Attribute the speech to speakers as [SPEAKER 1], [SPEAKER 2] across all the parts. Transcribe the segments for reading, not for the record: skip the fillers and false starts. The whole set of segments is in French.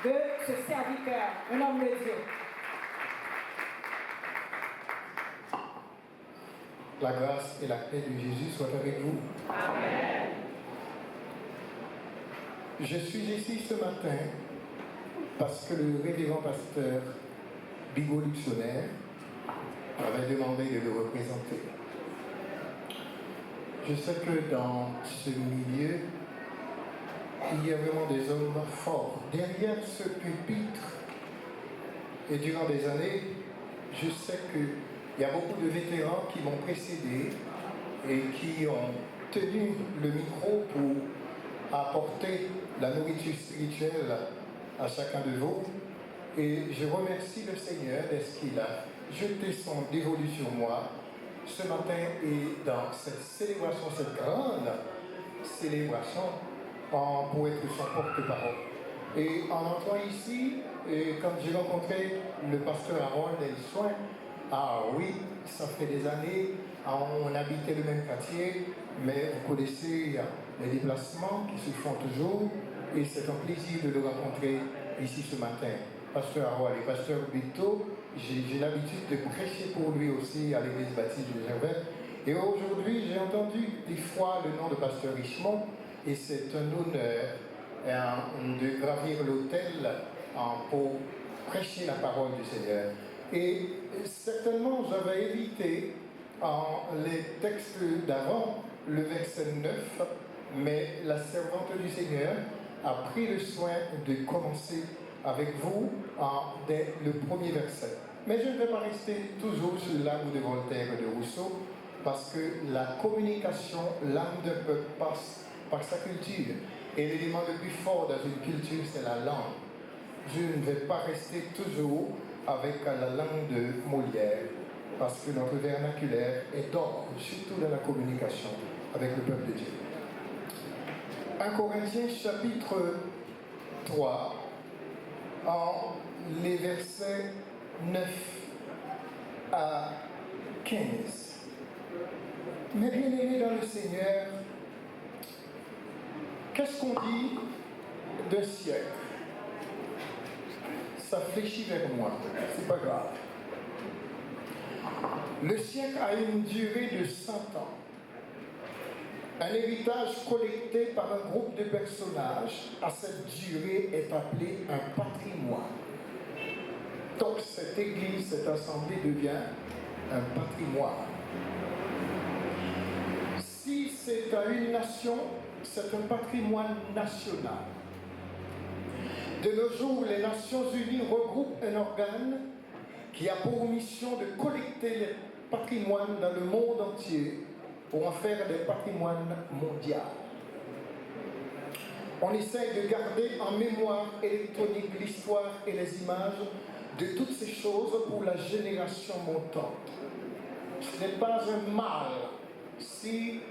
[SPEAKER 1] de ce serviteur, un homme de Dieu.
[SPEAKER 2] La grâce et la paix de Jésus soient avec vous.
[SPEAKER 1] Amen.
[SPEAKER 2] Je suis ici ce matin parce que le révérend pasteur Bigot Luxonnaire m'avait demandé de le représenter. Je sais que dans ce milieu, il y a vraiment des hommes forts. Derrière ce pupitre, et durant des années, je sais qu'il y a beaucoup de vétérans qui m'ont précédé et qui ont tenu le micro pour apporter la nourriture spirituelle à chacun de vous. Et je remercie le Seigneur d'être qu'il a jeté son dévolu sur moi ce matin et dans cette célébration, cette grande célébration, pour être son porte-parole. Et en entrant ici, quand j'ai rencontré le pasteur Harold et Soin, ah oui, ça fait des années, on habitait le même quartier, mais vous connaissez les déplacements qui se font toujours, et c'est un plaisir de le rencontrer ici ce matin. Pasteur Harold et pasteur Bito, j'ai l'habitude de prêcher pour lui aussi à l'église baptiste de Gervais. Et aujourd'hui, j'ai entendu des fois le nom de pasteur Richemont, et c'est un honneur de gravir l'autel pour prêcher la parole du Seigneur. Et certainement, j'avais évité les textes d'avant, le verset 9, mais la servante du Seigneur a pris le soin de commencer avec vous dès le premier verset. Mais je ne vais pas rester toujours sur l'âme de Voltaire et de Rousseau, parce que la communication, l'âme d'un peuple passe par sa culture. Et l'élément le plus fort dans une culture, c'est la langue. Je ne vais pas rester toujours avec la langue de Molière, parce que notre vernaculaire est d'or, surtout dans la communication avec le peuple de Dieu. 1 Corinthiens chapitre 3, les versets 9 à 15. Mes bien-aimés dans le Seigneur, qu'est-ce qu'on dit d'un siècle? Ça fléchit vers moi, c'est pas grave. Le siècle a une durée de 100 ans. Un héritage collecté par un groupe de personnages à cette durée est appelé un patrimoine. Donc cette église, cette assemblée devient un patrimoine. Si c'est à une nation, c'est un patrimoine national. De nos jours, les Nations Unies regroupent un organe qui a pour mission de collecter les patrimoines dans le monde entier pour en faire des patrimoines mondiaux. On essaye de garder en mémoire électronique l'histoire et les images de toutes ces choses pour la génération montante. Ce n'est pas un mal si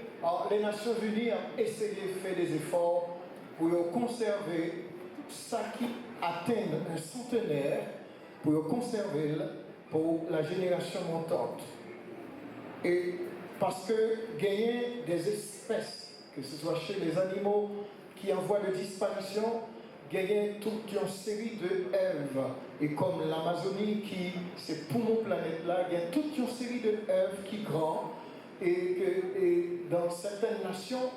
[SPEAKER 2] les Nations Unies ont essayé de faire des efforts pour conserver ça qui atteint un centenaire, pour conserver pour la génération montante. Et parce que gagner des espèces, que ce soit chez les animaux qui en voie de disparition, gagner toute une série de Èves. Et comme l'Amazonie, qui c'est pour nos planètes-là, il y a toute une série de Èves qui grandent. Et dans certaines nations,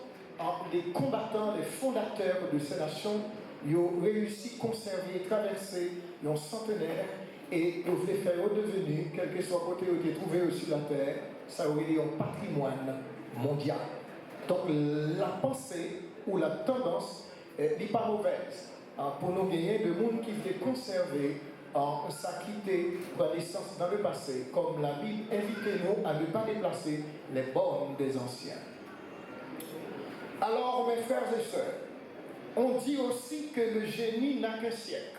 [SPEAKER 2] les combattants, les fondateurs de ces nations, ils ont réussi à conserver, traverser un centenaire et ils voulaient faire redevenir, quel que soit le côté où ils étaient trouvés sur la terre, ça aurait été un patrimoine mondial. Donc la pensée ou la tendance n'est pas mauvaise pour nous gagner de monde qui veut conserver sa quitté connaissance dans le passé, comme la Bible invite nous à ne pas déplacer les bornes des anciens. Alors mes frères et sœurs, on dit aussi que le génie n'a qu'un siècle.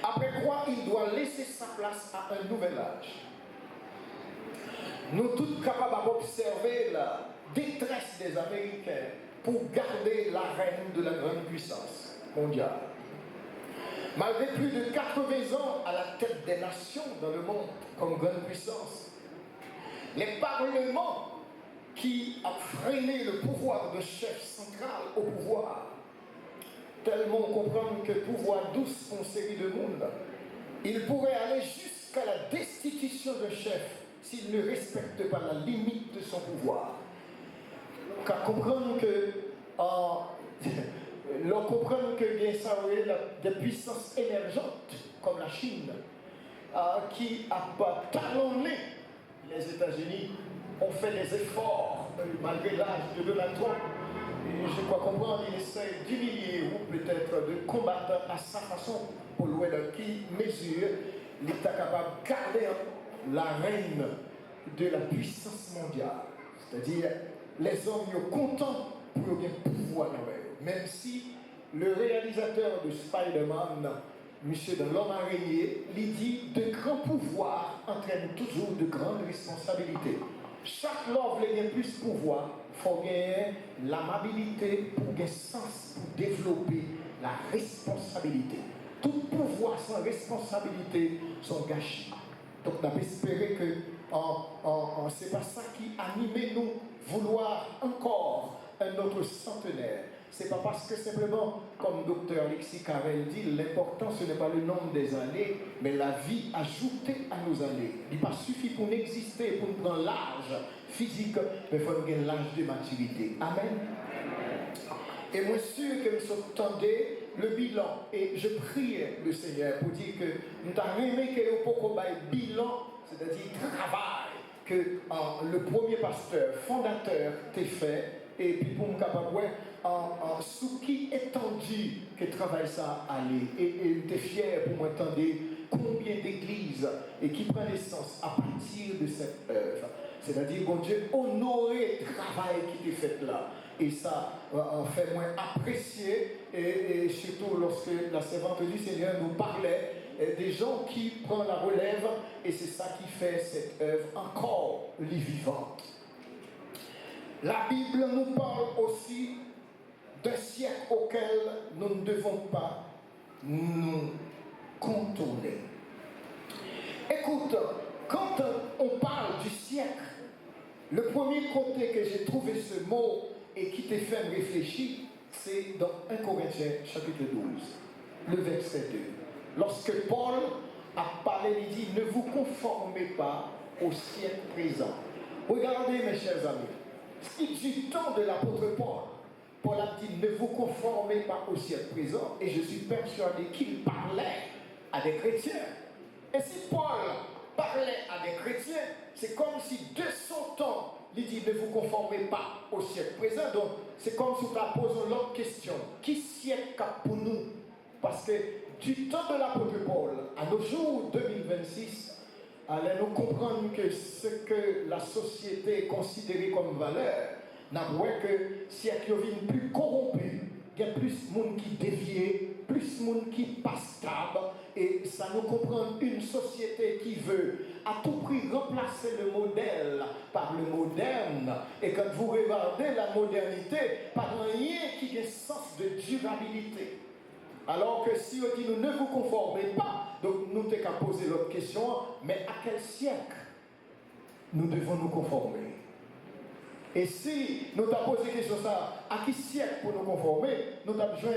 [SPEAKER 2] Après quoi, il doit laisser sa place à un nouvel âge. Nous tous capables d'observer la détresse des Américains pour garder la reine de la grande puissance mondiale. Malgré plus de 80 ans à la tête des nations dans le monde comme grande puissance, les parlements qui ont freiné le pouvoir de chef central au pouvoir tellement on comprend que pouvoir douce pour une série de monde. Il pourrait aller jusqu'à la destitution d'un chef s'il ne respecte pas la limite de son pouvoir. Car comprendre que l'on comprend que il y a des puissances émergentes comme la Chine qui a pas talonné les États-Unis, ont fait des efforts malgré l'âge de Donald Trump. Et je crois comprendre qu'il essaie d'humilier ou peut-être de combattre à sa façon pour louer qui mesure l'État capable de garder la reine de la puissance mondiale. C'est-à-dire les hommes sont contents pour avoir un pouvoir dans eux. Même si le réalisateur de Spider-Man, Monsieur de l'homme araignée, lui dit de grands pouvoirs entraînent toujours de grandes responsabilités. Chaque love veut plus de pouvoir, il faut gagner l'amabilité pour gagner sens, pour développer la responsabilité. Tout pouvoir sans responsabilité sont gâchis. Donc on a espéré que c'est pas ça qui anime nous vouloir encore un autre centenaire. C'est pas parce que simplement, comme docteur Alexis Carrel dit, l'important ce n'est pas le nombre des années, mais la vie ajoutée à nos années. Il n'est pas suffit pour nous exister, pour nous prendre l'âge physique, mais il faut gagner l'âge de maturité. Amen. Et moi, sûr que nous entendez le bilan, et je prie le Seigneur pour dire que nous avons aimé que nous pouvons faire un bilan, c'est-à-dire travail, que le premier pasteur, fondateur, t'a fait, et puis pour nous capable sous qui étendu que travail ça allait, et t'es fier pour m'entendre combien d'églises et qui prend naissance à partir de cette œuvre. C'est-à-dire, bon Dieu, honorer le travail qui est fait là. Et ça fait moins apprécier, et surtout lorsque la servante du Seigneur nous parlait des gens qui prennent la relève, et c'est ça qui fait cette œuvre encore vivante. La Bible nous parle aussi d'un siècle auquel nous ne devons pas nous contourner. Écoute, quand on parle du siècle, le premier côté que j'ai trouvé ce mot et qui t'a fait me réfléchir, c'est dans 1 Corinthiens chapitre 12, le verset 2. Lorsque Paul a parlé, il dit, ne vous conformez pas au siècle présent. Regardez mes chers amis, c'est du temps de l'apôtre Paul. Paul a dit, ne vous conformez pas au siècle présent, et je suis persuadé qu'il parlait à des chrétiens. Et si Paul parlait à des chrétiens, c'est comme si de son temps, il dit, ne vous conformez pas au siècle présent. Donc, c'est comme si tu posé l'autre question. Qui siècle pour nous? Parce que du temps de l'apôtre Paul, à nos jours 2026, allez nous comprendre que ce que la société considère comme valeur, n'a pas que siècle devient plus corrompu, il y a plus de monde qui dévie, plus de monde qui pas stable, et ça nous comprend une société qui veut à tout prix remplacer le modèle par le moderne. Et quand vous regardez la modernité, par rien qui ait sens de durabilité. Alors que si on dit nous ne vous conformez pas, donc nous t'es qu'à poser l'autre question, mais à quel siècle nous devons nous conformer? Et si nous t'avons posé la question ça, à qui siècle pour nous conformer, nous avons besoin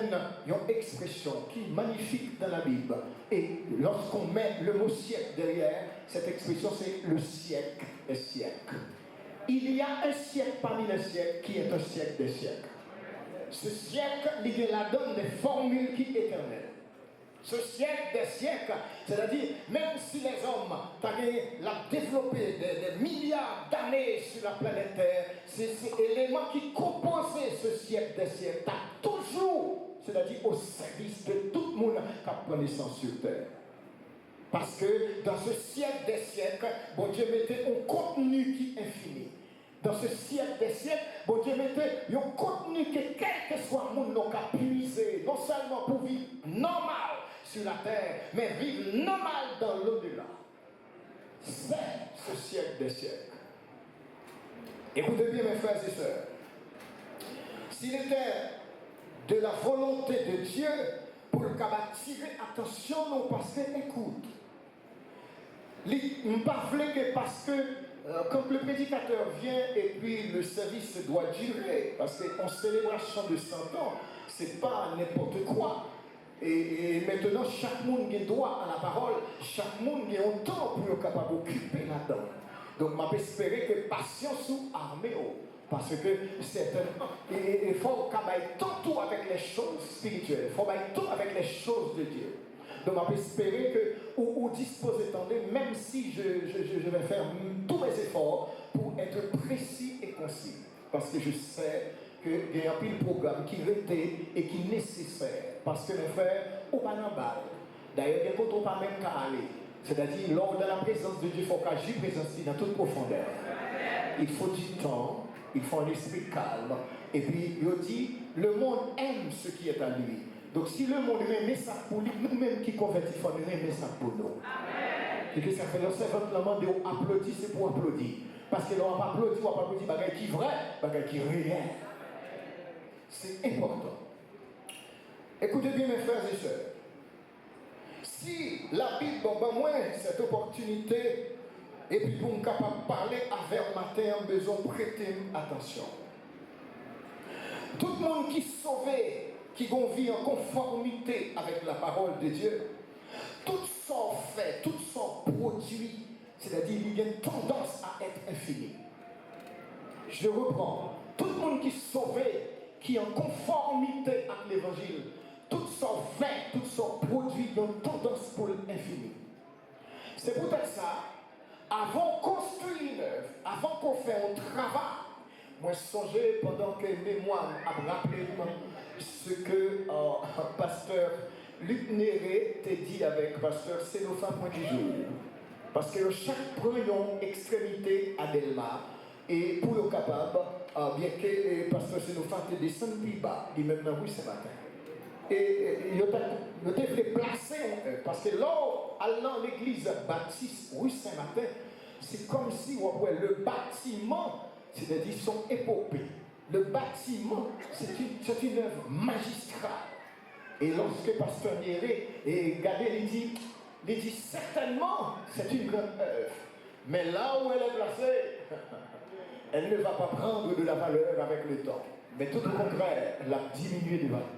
[SPEAKER 2] d'une expression qui est magnifique dans la Bible. Et lorsqu'on met le mot siècle derrière, cette expression c'est le siècle des siècles. Il y a un siècle parmi les siècles qui est un siècle des siècles. Ce siècle, il la donne des formules qui sont éternelles. Ce siècle des siècles, c'est-à-dire, même si les hommes ont développé des milliards d'années sur la planète Terre, c'est l'élément qui composait ce siècle des siècles, toujours, c'est-à-dire au service de tout le monde qui a naissance sur Terre. Parce que dans ce siècle des siècles, bon Dieu mettait un contenu qui est infini. Dans ce siècle des siècles, bon Dieu mettait un contenu que quel que soit le monde n'a qu'à puiser, non seulement pour vivre normal sur la terre, mais vivre normal dans l'au-delà. C'est ce siècle des siècles. Écoutez bien mes frères et sœurs. S'il était de la volonté de Dieu pour le capable tirer attention, non parce que écoute, il ne pas que parce que quand le prédicateur vient et puis le service doit durer, parce qu'en célébration de 100 ans,
[SPEAKER 3] c'est pas n'importe quoi. Et maintenant, chaque monde a droit à la parole, chaque monde a un temps pour être capable d'occuper là-dedans. Donc, je espérer que patience ou armée, parce que certainement, il faut qu'on ait tout avec les choses spirituelles, il faut qu'on ait tout avec les choses de Dieu. Donc, je espérer que vous disposez, même si je vais faire tous mes efforts pour être précis et concis. Parce que je sais qu'il y a un pile programme qui était et qui est nécessaire. Parce que mes frères, on va dans balle. D'ailleurs, il y a quand on pas même qu'à aller. C'est-à-dire, lors de la présence de Dieu, il faut qu'agir présence dans toute profondeur. Il faut du temps, il faut un esprit calme. Et puis, il dit, le monde aime ce qui est à lui. Donc, si le monde aime ça pour lui, nous-mêmes qui convertissons, il faut aimer ça pour nous. Et que ça fait le servant demande d'applaudir, c'est pour applaudir. Parce que l'on va applaudir, on va applaudir, bagaille qui est vrai, bagaille qui est réel. C'est important. Écoutez bien, mes frères et sœurs. Si la Bible donne moi cette opportunité, et puis pour me capable de parler avec matin, on besoin de prêter attention. Tout le monde qui est sauvé, qui vit en conformité avec la parole de Dieu, tout son fait, tout son produit, c'est-à-dire il y a une tendance à être infini. Je reprends. Tout le monde qui est sauvé, qui est en conformité avec l'évangile, tout son fait, tout son produit, il y a une tendance pour l'infini. C'est peut-être ça, avant qu'on construise une œuvre, avant qu'on fasse un travail, moi je songeais pendant que mémoire a rappelé ce que pasteur Luc Néré t'a dit avec pasteur Sénopha Point du jour. Parce que chaque prend une extrémité à Delma et pour le capable, bien que le pasteur Sénopha te descende plus bas, il même dans rue ce matin. Et il devait placer, parce que là, allant l'église baptiste rue Saint-Martin, c'est comme si le bâtiment, c'est-à-dire son épopée. Le bâtiment, c'est une œuvre magistrale. Et lorsque pasteur Néré et Gadé il dit certainement c'est une grande œuvre. Mais là où elle est placée, elle ne va pas prendre de la valeur avec le temps. Mais tout au contraire, elle a diminué de valeur.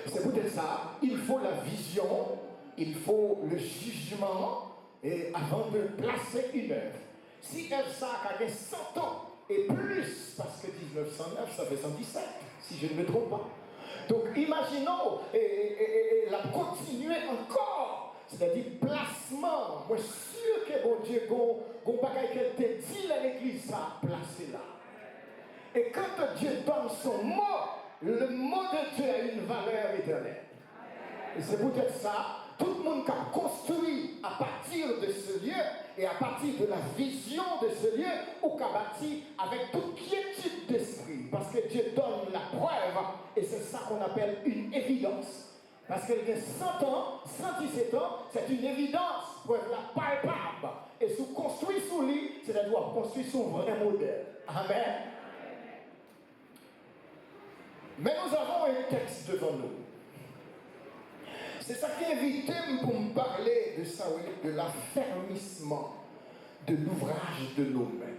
[SPEAKER 3] C'est peut-être ça, il faut la vision, il faut le jugement et avant de placer une œuvre. Si Elsa a 100 ans et plus, parce que 1909 ça fait 117, si je ne me trompe pas. Donc imaginons et la continuer encore, c'est-à-dire placement. Moi je suis sûr que bon Dieu, qu'on bagaille qu'elle te dit à l'église, ça a placé là. Et quand Dieu donne son mot, le mot de Dieu a une valeur éternelle. Et c'est peut-être ça, tout le monde qui a construit à partir de ce lieu et à partir de la vision de ce lieu, ou qui a bâti avec toute quiétude d'esprit. Parce que Dieu donne la preuve et c'est ça qu'on appelle une évidence. Parce qu'il y a 100 ans, 117 ans, c'est une évidence, preuve la palpable. Et si on construit sous lui, c'est-à-dire qu'on construit sous un vrai modèle. Amen. Mais nous avons un texte devant nous. C'est ça qui invite pour me parler de ça, de l'affermissement de l'ouvrage de nos mains.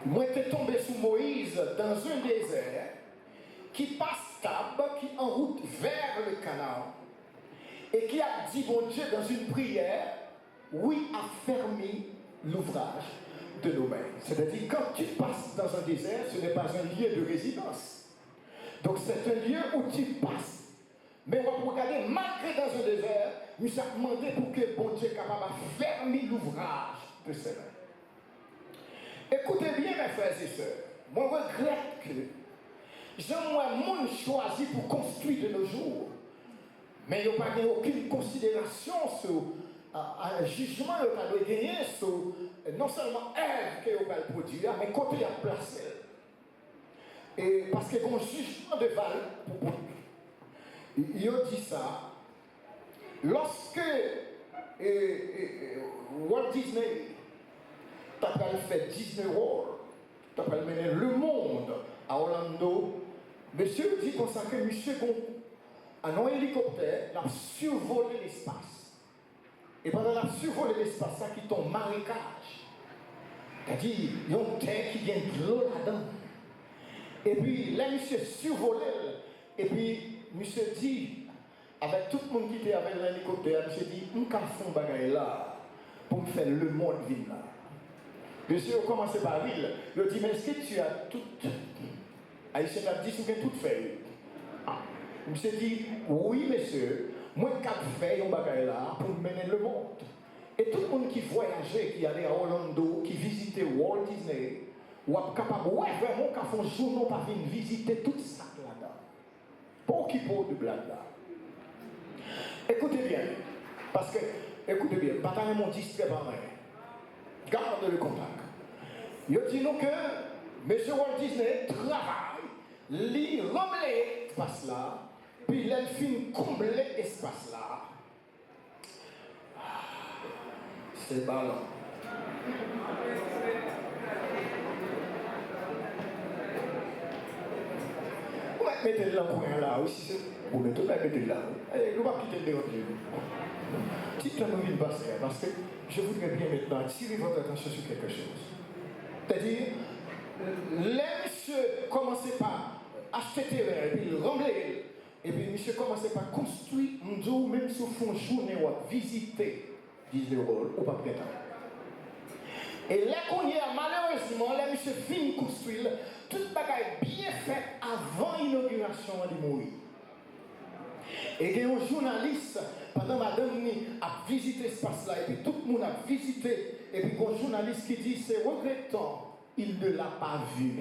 [SPEAKER 3] Moi, j'étais tombé sous Moïse dans un désert qui passe stable, qui en route vers le Canaan, et qui a dit, bon Dieu, dans une prière, oui, affermis l'ouvrage de nos mains. C'est-à-dire, quand tu passes dans un désert, ce n'est pas un lieu de résidence. Donc c'est un lieu où tu passes. Mais on va regarder, malgré dans un désert, nous avons demandé pour que bon Dieu soit capable de fermer l'ouvrage de ses mains. Écoutez bien, mes frères et sœurs, moi je regrette que j'aimerais monde choisi pour construire de nos jours. Mais il n'y a pas aucune considération sur un jugement qu'il a gagné sur non seulement œuvre qu'il a produire, mais côté il a placé. Et parce que mon jugement de valeur, il a dit ça, lorsque Walt Disney t'a fait Disney World, t'a mené le monde à Orlando, monsieur dit comme ça que monsieur a un hélicoptère, a survolé l'espace. Et pendant la survolé l'espace, ça qui tombe marécage. C'est-à-dire, il y a une terre qui vient de l'eau là-dedans. Et puis, là, monsieur survolé. Et puis, monsieur dit, avec tout le monde qui était avec l'hélicoptère, monsieur dit, on va faire un bagage là, pour me faire le monde vivre là. Monsieur a commencé par ville. Il dit, mais est-ce que tu as tout. Haïtien a dit, tu as tout fait. Monsieur dit, oui, monsieur, moi, je vais faire un bagage là pour mener le monde. Et tout le monde qui voyageait, qui allait à Orlando, qui visitait Walt Disney, ou est capable, ouais, vraiment, quand font journaux pas venir visiter tout ça là-dedans. Pour qui pour de blague là. Écoutez bien, parce que, écoutez bien, bataille mon distrait par rien. Gardez le contact. Il dit nous que M. Walt Disney travaille, il remet l'espace là, puis il finit combler l'espace là. C'est ballon. Vous mettez le coin là aussi, vous mettez là. Allez, nous allons quitter le déroulé. Si tu as envie de passer, parce que je voudrais bien maintenant attirer votre attention sur quelque chose. C'est-à-dire, les messieurs commençaient par acheter terrain, et puis rembler, et puis monsieur commençait par construire, même si on journée ou visiter, disent le rôle, ou pas prétendre. Et là qu'on y a, malheureusement, les messieurs finissent de construire, toute bagaille bien faite avant l'inauguration de mourir. Et il y a un journaliste, pendant madame a visité cet espace-là, et puis tout le monde a visité, et puis il y a un journaliste qui dit, c'est regrettant, il ne l'a pas vu.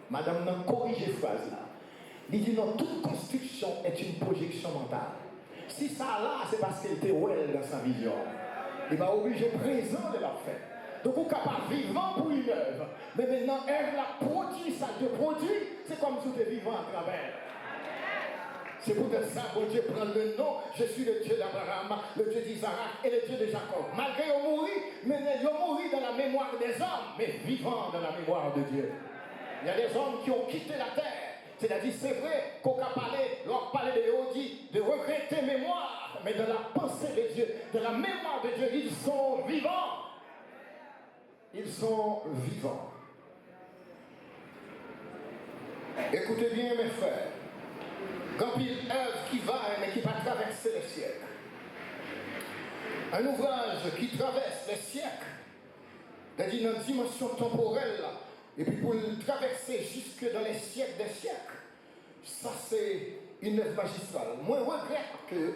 [SPEAKER 3] Madame n'a corrigé cette phrase-là. Il dit, non, toute construction est une projection mentale. Si ça là, c'est parce qu'elle était well dans sa vision. Il va obliger présent de la faire. Donc, on est capable vivant pour une œuvre. Mais maintenant, elle l'a produit, ça te produit, c'est comme si tu étais vivant à travers. C'est peut-être ça, bon Dieu prend le nom, je suis le Dieu d'Abraham, le Dieu d'Isaac et le Dieu de Jacob. Malgré qu'ils ont mouru, mais ils ont mouru dans la mémoire des hommes, mais vivant dans la mémoire de Dieu. Il y a des hommes qui ont quitté la terre. C'est-à-dire, c'est vrai qu'on a parlé, leur parler de Yodi, de regretter mémoire, mais de la pensée de Dieu, de la mémoire de Dieu, ils sont vivants. Ils sont vivants. Écoutez bien, mes frères. Quand il œuvre qui va, mais qui va traverser les siècles. Un ouvrage qui traverse les siècles, c'est-à-dire dans une dimension temporelle, et puis pour le traverser jusque dans les siècles des siècles, ça c'est une œuvre magistrale. Moi, je regrette que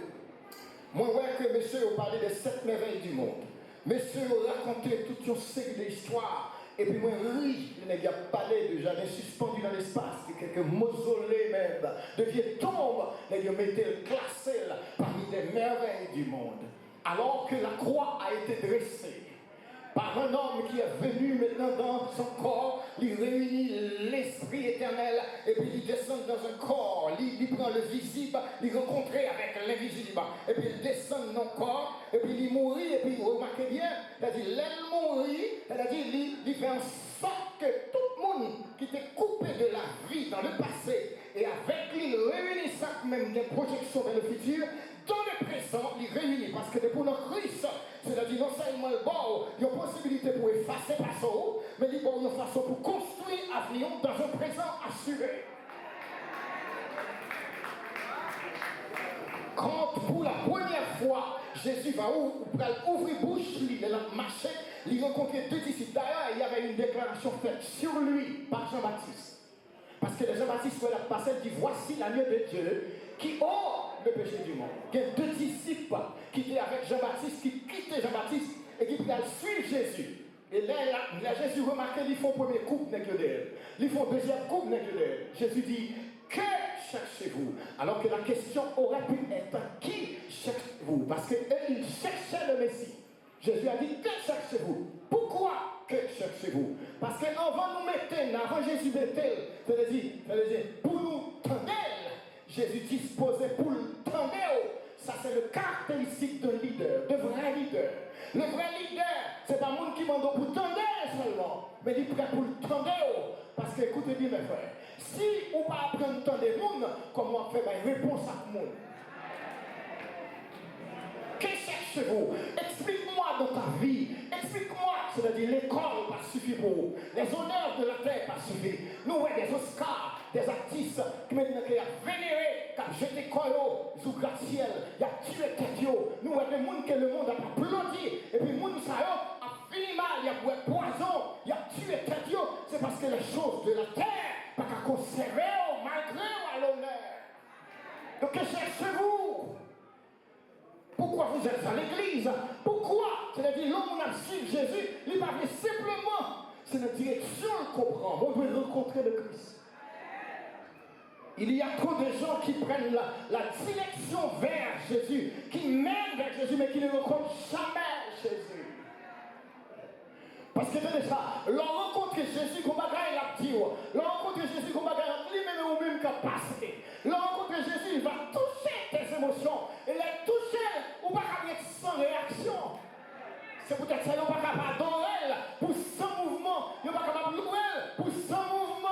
[SPEAKER 3] monsieur a parlé des 7 merveilles du monde. Monsieur a raconté toute une série d'histoires. Et puis moi, oui, il a parlé de jardins suspendus dans l'espace, de quelques mausolées même, de vieilles tombes, il a mis classé parmi les merveilles du monde. Alors que la croix a été dressée par un homme qui est venu maintenant dans son corps, il réunit l'esprit éternel, et puis il descend dans un corps, il prend le visible, il rencontre avec l'invisible, et puis il descend dans le corps, et puis il mourit, et puis vous remarquez bien, c'est-à-dire l'aile mourit, c'est-à-dire il fait en sorte que tout le monde qui était coupé de la vie dans le passé, et avec lui, il réunit ça même des projections vers le futur, dans le présent, il réunit, parce que depuis notre Christ, c'est-à-dire non seulement le bon, il y a une possibilité pour effacer le passé, mais il y a une façon pour construire l'avenir dans un présent assuré. Quand pour la première fois, Jésus va ouvrir bouche, il a marché, il a rencontré 2 disciples. D'ailleurs, il y avait une déclaration faite sur lui par Jean-Baptiste. Parce que Jean-Baptiste, il a passé, il dit, voici l'agneau de Dieu qui ôte le péché du monde. Il y a 2 disciples qui étaient avec Jean-Baptiste, qui quittaient Jean-Baptiste et qui suivent Jésus. Et là, Jésus remarquait, ils font premier couple n'est que d'elle. Ils font deuxième couple n'est que d'elle. Jésus dit, que cherchez-vous? Alors que la question aurait pu être, qui cherchez-vous? Parce qu'ils cherchaient le Messie. Jésus a dit, que cherchez-vous? Pourquoi que cherchez-vous? Parce qu'avant nous mettre, avant Jésus mettait, c'est-à-dire, pour nous tendre, Jésus disposait pour le tendre. Ça, c'est le caractéristique d'un leader, de vrai leader. Le vrai leader, c'est pas le monde qui m'a pour tendre seulement, mais il est prêt pour le tendre. Parce que, écoutez bien, mes frères, si on ne peut pas apprendre à tendre le monde, comment on fait une réponse à tout le monde? Que cherchez-vous? Explique-moi dans ta vie. Explique-moi, c'est-à-dire l'école pas suffit pour vous. Les honneurs de la terre pas suffit. Nous, ouais, des Oscars. des artistes qui maintenant qui ont vénéré, qui ont jeté Koyo sous gratte-ciel, qui ont tué tête. Nous avons des gens que le monde a applaudi, et puis les gens a fini mal, il a bu poison, il a tué tête. C'est parce que les choses de la terre, pas qu'à conserver malgré ou à l'honneur. Donc cherchez-vous. Pourquoi vous êtes à l'église? Pourquoi? C'est-à-dire l'homme a suivi Jésus, il parle simplement. C'est la direction qu'on prend. On doit rencontrer le Christ. Il y a trop de gens qui prennent la direction vers Jésus, qui mènent vers Jésus, mais qui ne rencontrent jamais Jésus. Parce que c'est ça, leur rencontre Jésus, comme bagaille la dit, leur rencontre Jésus, comme bagaille lui-même ou même capacité. Leur rencontre Jésus, il va toucher tes émotions. Et les toucher, ou pas être sans réaction. C'est peut-être ça, il n'y a pas capable d'adorer pour sans mouvement. Il n'y a pas capable de louer pour sans mouvement.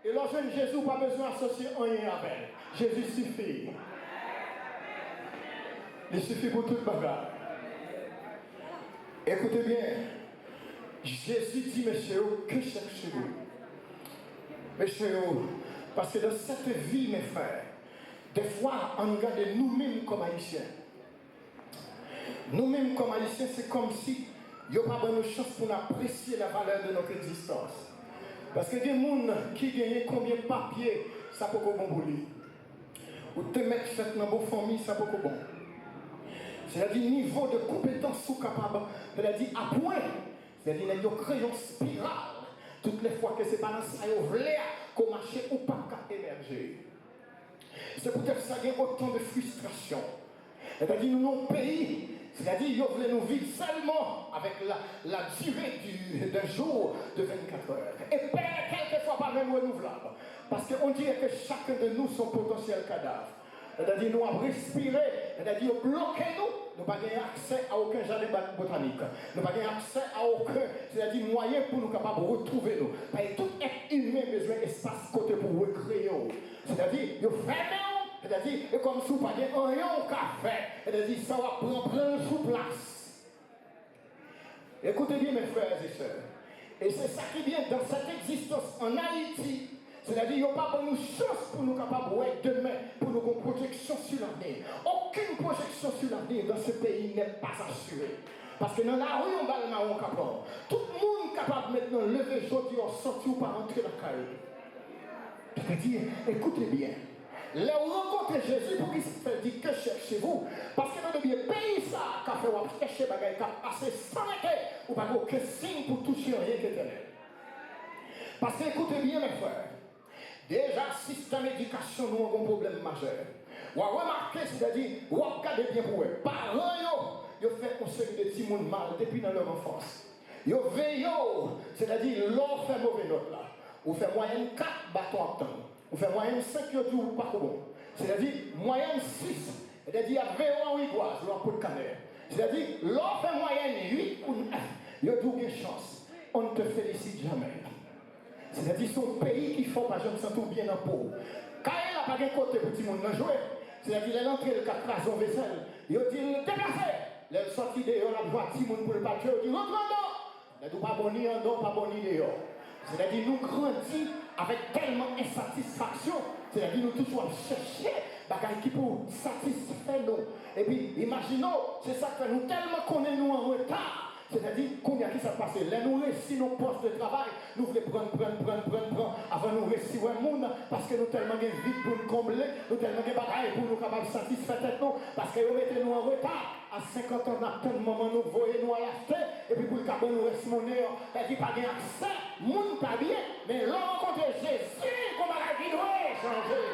[SPEAKER 3] Et leur jeune Jésus, pas besoin d'associer rien avec. Jésus suffit. Il suffit pour toute bagarre. Écoutez bien. Jésus dit, messieurs, que cherchez-vous? Messieurs, parce que dans cette vie, mes frères, des fois, on regarde nous-mêmes comme haïtiens. Nous-mêmes comme haïtiens, c'est comme si il n'y a pas de chance pour apprécier la valeur de notre existence. Parce que des gens qui gagnent combien de papiers, ça peut pas bon pour lui. Ou te mettre fait dans vos familles, ça peut pas bon. C'est-à-dire, niveau de compétence ou capable, c'est-à-dire, à point. C'est-à-dire qu'il y a un crayon spirale. Toutes les fois que c'est pas dans ça, il y a qu'on marche ou pas qu'à émerger. C'est peut-être ça qu'il y a autant de frustration. C'est-à-dire nous, nos pays, c'est-à-dire qu'ils voulaient nous vivre seulement avec la durée d'un jour de 24 heures. Et quelquefois pas même renouvelable. Parce qu'on dirait que chacun de nous son potentiel cadavre. C'est-à-dire nous avons respiré, c'est-à-dire bloqué nous n'avons pas accès à aucun jardin botanique. Nous n'avons pas accès à aucun, c'est-à-dire moyen pour nous capables de retrouver nous. Parce que tout être humain a besoin d'espace côté pour recréer. C'est-à-dire, il faut faire, c'est-à-dire, et comme si vous n'avez pas rien au café, c'est-à-dire, ça va prendre plein sous place. Écoutez bien mes frères et sœurs. Et c'est ça qui vient dans cette existence en Haïti. C'est-à-dire, il n'y a pas de chance pour nous capables de demain, pour nous avoir une projection sur l'avenir. Aucune projection sur l'avenir dans ce pays n'est pas assurée. Parce que dans la rue, on va le marron capable. Tout le monde est capable maintenant de lever aujourd'hui en sortir ou pas rentrer dans la caille. C'est-à-dire, écoutez bien. Les rencontres Jésus pour qu'il se fait dire que cherchez-vous. Parce que dans le pays, ça, qu'a fait ou chercher bagaille, qu'a passé sans arrêter, ou pas aucun signe pour toucher rien qu'éternel. Parce que écoutez bien, mes frères. Déjà, système d'éducation, nous avons un problème majeur. Vous avez remarqué, c'est-à-dire, vous regardez bien pour eux. Parents, ils ont fait un série de petits monde mal depuis dans leur enfance. Ils veillent, c'est-à-dire, leur fait mauvais note là. Vous faites moyenne 4 bâtons en temps. Vous faites moyenne 5 ou pas bon. C'est-à-dire, moyenne 6. C'est-à-dire, il y a 20 ans, Igoise, ou un peu de caméra. C'est-à-dire, leur fait moyenne 8 ou 9. Il y a aucune chance. On ne te félicite jamais. C'est-à-dire son pays qui font par exemple sans tout bien en peau. Quand elle n'a pas de côté pour tout le monde jouer, c'est-à-dire elle entre le 4 classes en vaisselle, il dit déplacé. Elle sortit dehors, la voix tout le monde pour le patio, il dit rentre dedans. Elle ne doit pas bonner en don, pas bonner dehors. C'est-à-dire nous grandissons avec tellement d'insatisfaction. C'est-à-dire nous toujours chercher des qui pour satisfaire nous. Et puis imaginons, c'est ça que nous tellement qu'on est nous en retard. C'est-à-dire, combien qui s'est passé? Là, nous réussissons nos postes de travail, nous voulons prendre, avant nous réussir le monde, parce que nous tellement de vide pour nous combler, nous tellement de bagailles pour nous capables de satisfaire nous, parce que nous mettons nous en retard. À 50 ans, à tel moment, nous voyons nous à la tête, et puis pour le cabot, nous restons monnaie, et puis pas bien accès, monde pas bien, mais l'on rencontre Jésus, comme la vie doit changer.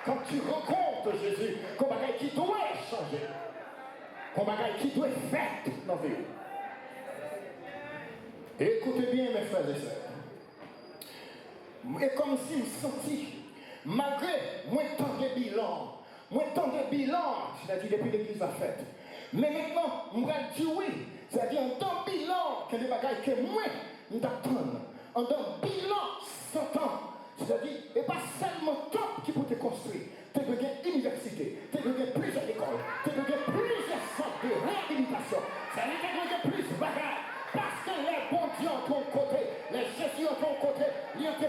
[SPEAKER 3] Quand tu rencontres Jésus, comme la vie doit changer. Comme bagaille qui doit être faite dans la vie. Écoutez bien, mes frères et sœurs. Et comme si je sentis, malgré moins tant de bilan, c'est-à-dire depuis l'église a fait. Mais maintenant, je vais dire oui, c'est-à-dire en tant que bilan, que les bagailles que moi, nous attendons. En tant que bilan, 100 ans. C'est-à-dire, et pas seulement top qui peut te construire. Tu peux gagner université, tu peux gagner plusieurs écoles, tu peux gagner plusieurs centres de réhabilitation. Ça veut dire que tu gagner plus de bagages. Parce que les bons dieux ont ton côté, les jésus ont ton côté, ils ont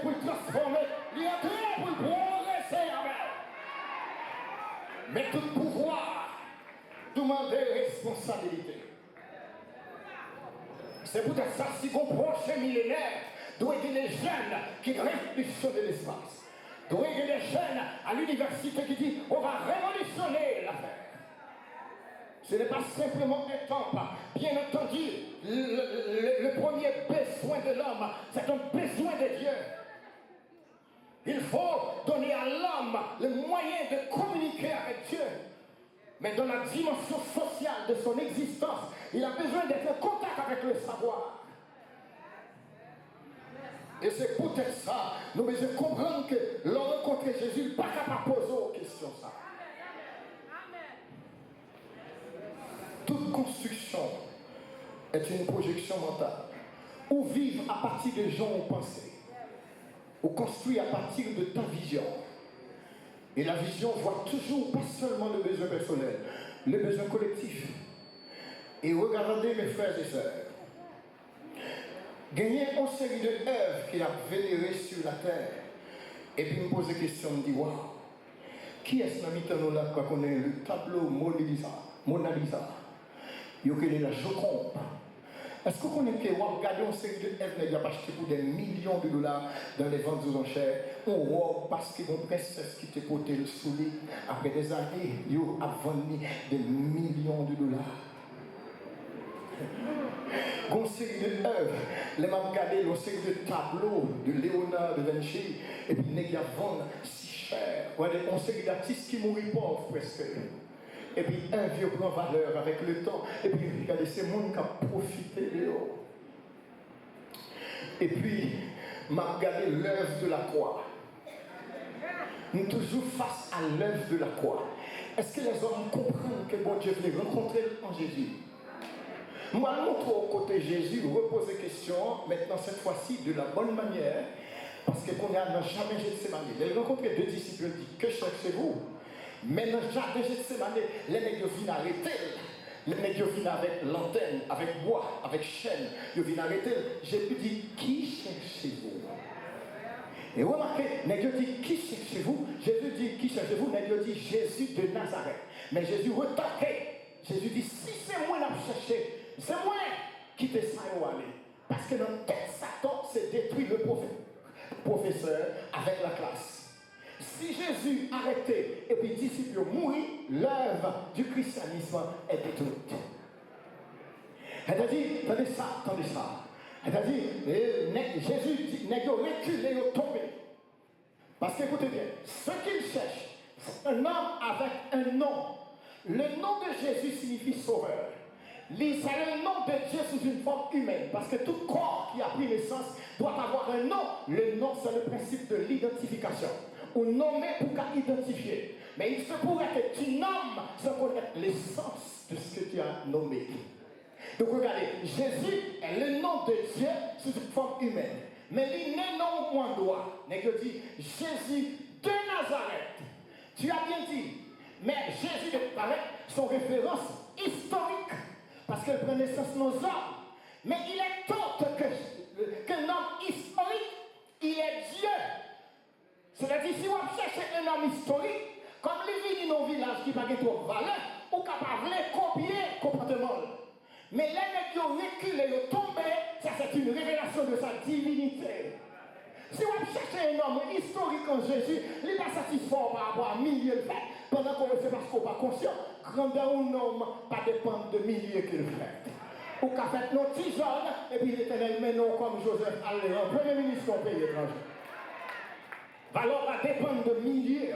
[SPEAKER 3] demande responsabilité. C'est peut-être ça, si on prochain millénaire, doit être des jeunes qui révolutionnent l'espace. Doit être des jeunes à l'université qui disent on va révolutionner l'affaire. Ce n'est pas simplement un temple. Bien entendu, le premier besoin de l'homme, c'est un besoin de Dieu. Il faut donner à l'homme le moyen de communiquer avec Dieu. Mais dans la dimension sociale de son existence, il a besoin d'être en contact avec le savoir. Et c'est peut-être ça, nous devons comprendre que l'on rencontre Jésus, pas capable de poser aux questions ça. Toute construction est une projection mentale. Ou vivre à partir de gens ou pensées. Ou construire à partir de ta vision. Et la vision voit toujours pas seulement le besoin personnel, le besoin collectif. Et regardez mes frères et sœurs. Gagner une série de œuvres qu'il a vénérées sur la terre. Et puis me pose des questions, me dit, waouh, qui est-ce qui nous là quand on est le tableau Mona Lisa? Il y a la Joconde. Est-ce que vous connaissez que vous regardez une série de œuvres qui a acheté pour des millions de dollars dans les ventes aux enchères? On voit parce qu'il y a une princesse qui te porté le soulier. Après des années, ils ont vendu des millions de dollars. Une série de œuvres, les gens regardent une série de tableaux de Léonard de Vinci, et puis les gens vendent si cher. Une série d'artistes qui mourent pauvres presque. Et puis un vieux prend valeur avec le temps. Et puis regardez, c'est le monde qui a profité de eux. Et puis, m'a regardé l'œuvre de la croix. Nous sommes toujours face à l'œuvre de la croix. Est-ce que les hommes comprennent que bon Dieu voulait rencontrer en Jésus? Moi, je montre au côté Jésus, reposer question, maintenant cette fois-ci de la bonne manière, parce que qu'on n'a jamais Gethsémani. Il a rencontré deux disciples, il dit, que cherchez-vous? Mais dans le jardin de Gethsémani, les nègres viennent arrêter. Les nègres viennent avec l'antenne, avec bois, avec chaîne. Ils viennent arrêter. J'ai pu dire, qui cherchez-vous? Et remarquez, nègre dit, qui cherchez-vous? Jésus dit, qui cherchez-vous? Nègre dit, Jésus de Nazareth. Mais Jésus retarquait. Jésus dit, si c'est moi qui cherché, c'est moi qui te sais où aller. Parce que dans tête Satan, c'est détruit le professeur avec la classe. Si Jésus arrêtait et puis les disciples mourir, l'œuvre du christianisme est détruite. Elle a dit, attendez ça. Elle a dit, Jésus dit, n'est pas reculé, il est tombé. Parce qu'écoutez bien, ce qu'il cherche, c'est un homme avec un nom. Le nom de Jésus signifie sauveur. C'est le nom de Dieu sous une forme humaine. Parce que tout corps qui a pris naissance doit avoir un nom. Le nom, c'est le principe de l'identification. Ou nommer pour qu'identifier. Mais il se pourrait que tu nommes sans connaître l'essence de ce que tu as nommé. Donc regardez, Jésus est le nom de Dieu sous une forme humaine. Mais il n'est non moins droit. N'est que dit Jésus de Nazareth. Tu as bien dit. Mais Jésus de Nazareth, son référence historique. Parce qu'elle prend naissance nos hommes. Mais il est tant qu'un homme historique, il est Dieu. C'est-à-dire, si on cherche un homme historique, comme les villes dans nos villages qui n'ont pas trop de valeur, on est capable de copier le comportement. Mais les mecs qui ont reculé, qui ont tombé, ça c'est une révélation de sa divinité. Si on cherche un homme historique en Jésus, il n'est pas satisfait par rapport à milliers de faits, pendant qu'on ne sait pas ce qu'on n'est pas conscient. Grandeur ou homme, pas dépendre de milliers qu'il fait. Ou qu'a fait nos petits jeunes, et puis l'Éternel met nous comme Joseph Alléon, premier ministre du pays étranger. Valeur va dépendre de milliers.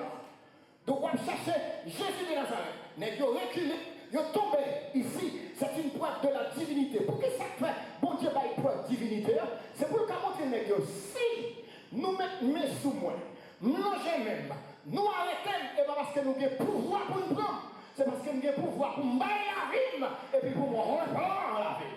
[SPEAKER 3] Donc on cherche Jésus de Nazareth. Mais ils ont reculé, ils ont tombé ici. C'est une preuve de la divinité. Pour que ça fait, bon Dieu va une preuve de divinité, c'est pour le cas montrer que si nous mettons sous moi, nous même, nous arrêtons, et pas parce que nous avons pouvoir pour nous prendre, c'est parce que nous avons pouvoir pour nous bailler la rime et puis pour nous reprendre la vie.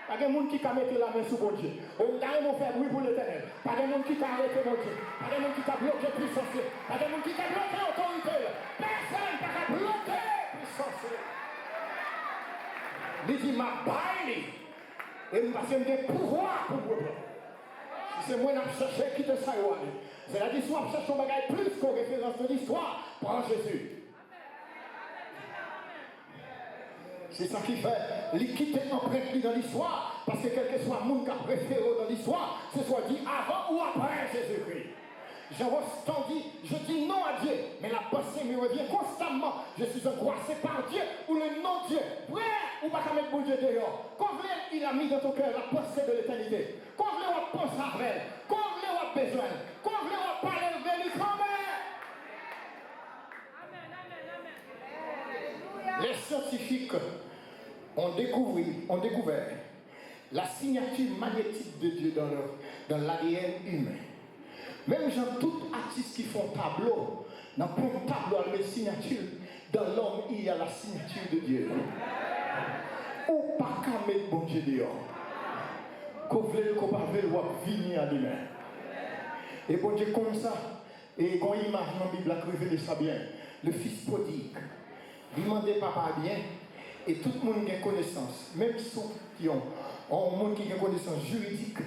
[SPEAKER 3] Pas de monde qui a mis la main sur mon Dieu. On a fait bruit pour l'Éternel. Pas de monde qui a arrêté mon Dieu. Pas de monde qui a bloqué puissance. Pas de monde qui a bloqué autorité. Personne n'a bloqué puissance. Il dit, ma baille. Et nous passons des pouvoirs pour vous. Si c'est moi qui cherche qui te sait où aller. C'est-à-dire, si on cherche un bagage plus qu'en référence de l'histoire, prends Jésus. C'est ça qui fait l'équité empreinte dans l'histoire. Parce que quel que soit le monde qui a préféré dans l'histoire, ce soit dit avant ou après Jésus-Christ. Jean Rostand dit, je dis non à Dieu, mais la pensée me revient constamment. Je suis angoissé par Dieu ou le non-Dieu. Frère, ou pas qu'à mettre bon Dieu dehors. Quand il a mis dans ton cœur la pensée de l'éternité. Quand on pense à elle, quand on a besoin, quand on parle de lui quand même. Les scientifiques ont découvert la signature magnétique de Dieu dans l'ADN humain. Même genre, tout artiste qui font tableau, dans plein de tableau avec signature, dans l'homme, il y a la signature de Dieu. Ou pas qu'à mettre bon Dieu dehors. Qu'on veut, qu'on pas veut, ou venir à lui-même. Et bon Dieu comme ça, et quand il image dans la Bible, la révèle ça bien, le fils prodigue, demandez papa bien, et tout le monde a connaissance, même ceux qui ont un monde qui a connaissance juridique.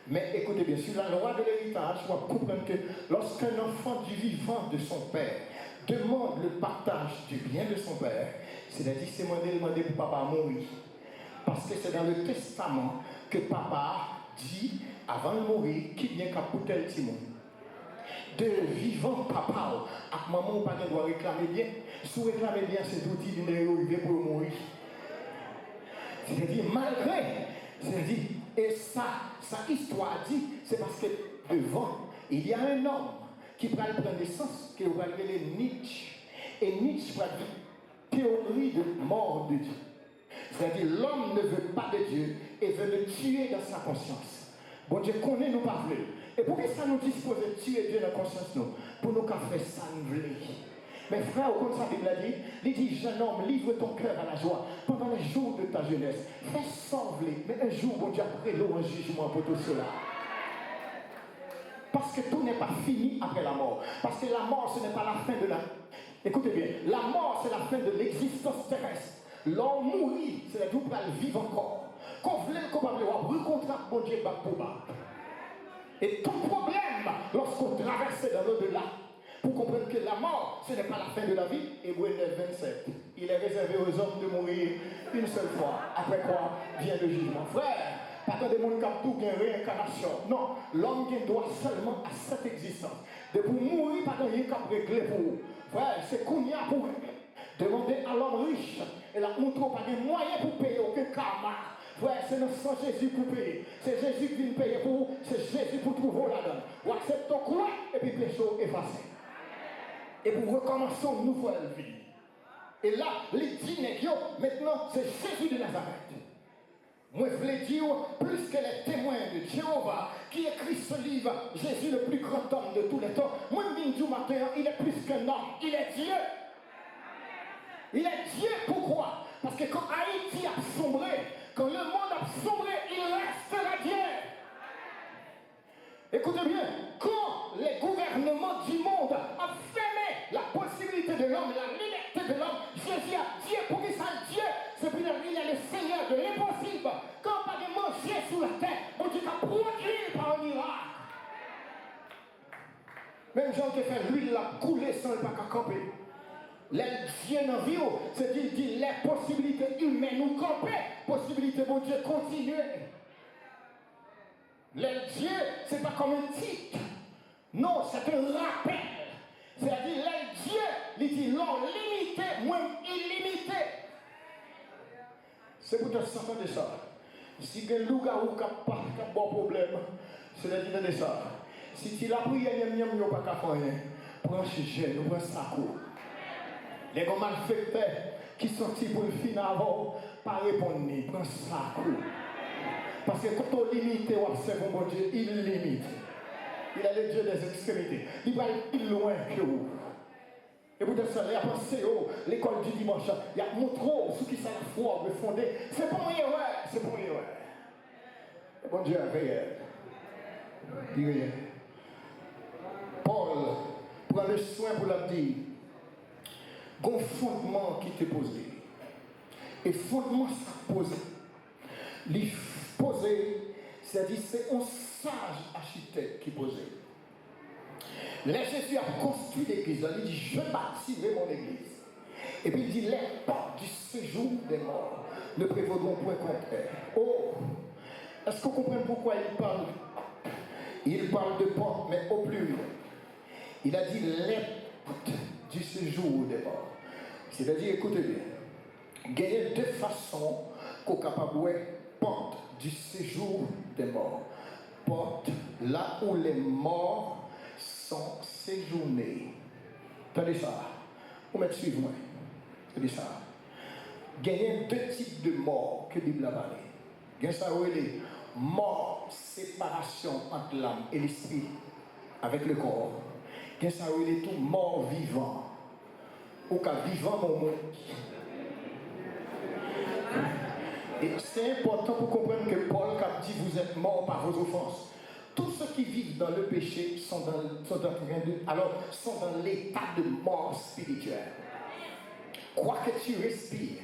[SPEAKER 3] Mais écoutez bien, sur la loi de l'héritage, on va comprendre que lorsqu'un enfant du vivant de son père demande le partage du bien de son père, c'est-à-dire c'est demander pour papa mourir. Parce que c'est dans le testament que papa dit, avant de mourir, qui vient qu'à pouter le timon. De vivant papa, à maman ou pas doit réclamer bien. Si vous réclamez bien, c'est tout dit de pour mourir. C'est-à-dire, malgré, c'est-à-dire, et ça, sa histoire dit, c'est parce que devant, il y a un homme qui va prendre naissance, qui va appeler Nietzsche. Et Nietzsche va dire théorie de mort de Dieu. C'est-à-dire, l'homme ne veut pas de Dieu et veut le tuer dans sa conscience. Bon Dieu connaît nous pas voulu. Et pourquoi ça nous dispose de tuer Dieu dans la conscience nous? Pour nous faire ça nous voulons. Mais frère, comme ça, Bible a dit, il dit, jeune homme, livre ton cœur à la joie pendant les jours de ta jeunesse. Fais sauver, mais un jour, bon Dieu, après l'eau, un jugement pour tout cela. Parce que tout n'est pas fini après la mort. Parce que la mort, ce n'est pas la fin de la... Écoutez bien, la mort, c'est la fin de l'existence terrestre. L'homme mourit, c'est la double vivre encore. Quand vous voulez le coupable, vous rencontrez bon Dieu, pour bas. Et ton problème, lorsqu'on traverse dans l'au-delà, pour comprendre que la mort, ce n'est pas la fin de la vie. Hébreux 9, 27. Il est réservé aux hommes de mourir une seule fois. Après quoi vient le jugement. Frère, pas tant de monde qui a tout une réincarnation. Non, l'homme qui doit seulement à cette existence. De pour mourir, pas tant de monde qui réglé pour vous. Frère, c'est qu'on y a pour demander à l'homme riche. Et là, on ne trouve pas de moyens pour payer aucun karma. Frère, c'est notre sang Jésus pour payer. C'est Jésus qui vient payer pour vous. C'est Jésus pour trouver la donne. Ou accepte ton croix et puis péché effacé. Et pour recommencer une nouvelle vie. Et là, les dîners, maintenant, c'est Jésus de Nazareth. Moi, je voulais dire, plus que les témoins de Jéhovah, qui écrit ce livre, Jésus, le plus grand homme de tous les temps, moi, je dis du matin, il est plus qu'un homme, il est Dieu. Il est Dieu, pourquoi? Parce que quand Haïti a sombré, quand le monde a sombré, il restera Dieu. Écoutez bien, quand les gouvernements du monde ont fermé la possibilité de l'homme, la liberté de l'homme, Jésus a Dieu, pour qui ça Dieu, c'est pour dire qu'il est le Seigneur de l'impossible. Quand pas de manger sous la terre, on dit qu'il a produit par un miracle. Même Jean qui fait l'huile la couler sans le pas qu'à camper. Les dieux dans vie, c'est dit les possibilités humaines nous camper, possibilités de Dieu continuer. Les dieux, ce n'est pas comme un titre. Non, c'est un rappel. C'est-à-dire, les dieux, ils disent l'ont limité, moi illimité. C'est pour te sentir de ça. Si tu as un loup-garou qui n'a pas de bon problème, c'est-à-dire de ça. Si tu l'as pris, il n'y a pas qu'à faire rien. Prends ce gène, prends ça court. Les gars malfaiteurs qui sont sortis pour le fin avant, pas répondre, prends ça court. Parce que quand on limite, on observe mon Dieu, il limite. Il est le Dieu des extrémités. Il va aller plus loin que vous. Et vous dites ça, il y a pensé, l'école du dimanche, il y a montré ce qui s'est la foi, le fondé. C'est pour moi, ouais, c'est pour moi, ouais. Bon Dieu est réel. Il est réel. Paul prend le soin pour la dire. Bon fondement qui t'est posé. Et fondement ça posé. Les posé, c'est-à-dire c'est un sage architecte qui posait. Là, Jésus a construit l'église. Il dit, je bâtirai mon église. Et puis il dit, les portes du séjour des morts ne prévaudront point contre elles. Oh, est-ce que vous comprenez pourquoi il parle? Il parle de portes, mais au pluriel. Il a dit les portes du séjour des morts. C'est-à-dire, écoutez bien, il y a deux façons qu'on est capable de voir porte du séjour des morts. Porte là où les morts sont séjournés. Attendez ça. Vous mettez suivre moi. Attendez ça. Il y a deux types de morts que la Bible a parlé. Il y a ça où il est mort, séparation entre l'âme et l'esprit avec le corps. Il y a ça où il est tout mort vivant. Ou qu'à vivant mon monde. Et c'est important pour comprendre que Paul a dit vous êtes morts par vos offenses. Tous ceux qui vivent dans le péché sont dans l'état de mort spirituelle. Quoi que tu respires.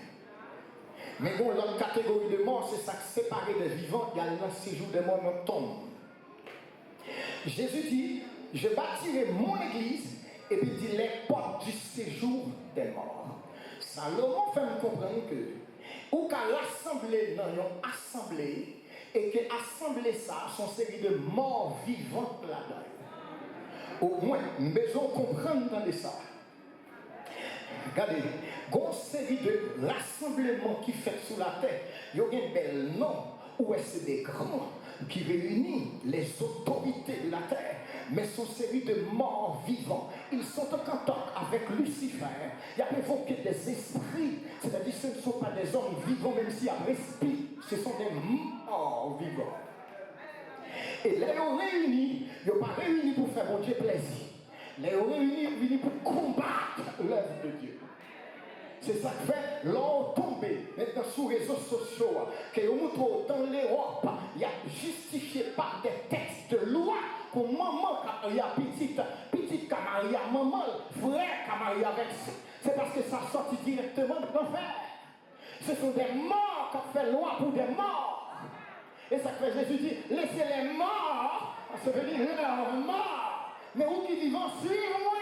[SPEAKER 3] Mais bon, l'autre catégorie de mort, c'est ça que séparé des vivants, il y a le séjour des morts dans tombe. Jésus dit, je bâtirai mon église, et puis il dit les portes du séjour des morts. Salomon fait me comprendre que, ou qu'à l'assemblée, dans une assemblée, et que l'assemblée ça, sont série de morts vivantes là-dedans. Au moins, nous devons comprendre dans ça. Regardez, il y a une série de rassemblements qui fait sous la terre. Il y a un bel nom où c'est des grands qui réunissent les autorités de la terre. Mais sont série de morts vivants. Ils sont en contact avec Lucifer. Il y a évoqué des esprits. C'est-à-dire que ce ne sont pas des hommes vivants, même s'ils respirent. Ce sont des morts vivants. Et là, ils réunis. Ils ne sont pas réunis pour faire mon Dieu plaisir. Là, ils réunis pour combattre l'œuvre de Dieu. C'est ça que fait l'on tombé maintenant sur les réseaux sociaux, que vous montrez dans l'Europe, il y a justifié par des textes de loi pour maman, il y a petite Camaria, maman, frère Camaria avec ça. C'est parce que ça sorti directement de l'enfer. Ce sont des morts qui ont fait loi pour des morts. Et ça fait Jésus dit, laissez les morts, ça veut dire leurs morts. Mais vous qui vivent, suivez-moi.